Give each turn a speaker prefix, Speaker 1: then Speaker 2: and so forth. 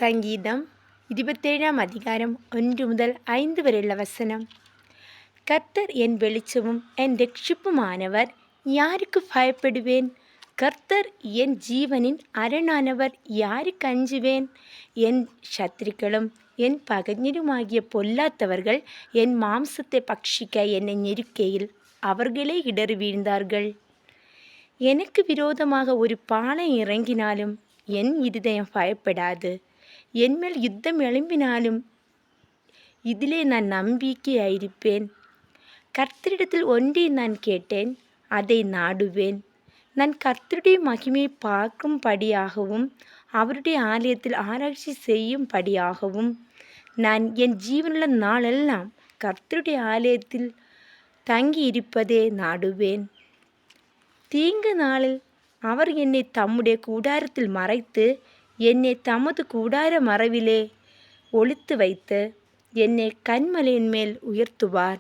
Speaker 1: சங்கீதம் 27 அதிகாரம் 1 முதல் 5 வரையுள்ள வசனம். கர்த்தர் என் வெளிச்சமும் என் ரட்சிப்புமானவர், யாருக்கு பயப்படுவேன்? கர்த்தர் என் ஜீவனின் அரணானவர், யாருக்கு அஞ்சுவேன்? என் சத்துருக்களும் என் பகைஞருமாகிய பொல்லாதவர்கள் என் மாம்சத்தை பட்சிக்க என்னை நெருக்கையில் அவர்களே இடறி வீழ்ந்தார்கள். எனக்கு விரோதமாக ஒரு பானை இறங்கினாலும் என் இருதயம் பயப்படாது. என்மேல் யுத்தம் எழும்பினாலும் இதிலே நான் நம்பிக்கையாயிருப்பேன். கர்த்தரிடத்தில் ஒன்றை நான் கேட்டேன், அதை நாடுவேன். நான் கர்த்தருடைய மகிமையை பார்க்கும்படியாகவும் அவருடைய ஆலயத்தில் ஆராய்ச்சி செய்யும்படியாகவும் நான் என் ஜீவனுள்ள நாளெல்லாம் கர்த்தருடைய ஆலயத்தில் தங்கியிருப்பதே நாடுவேன். தீங்கு நாளில் அவர் என்னை தம்முடைய கூடாரத்தில் மறைத்து, என்னை தமது கூடார மறைவிலே ஒளித்து வைத்து, என்னை கன்மலையின் மேல் உயர்த்துவார்.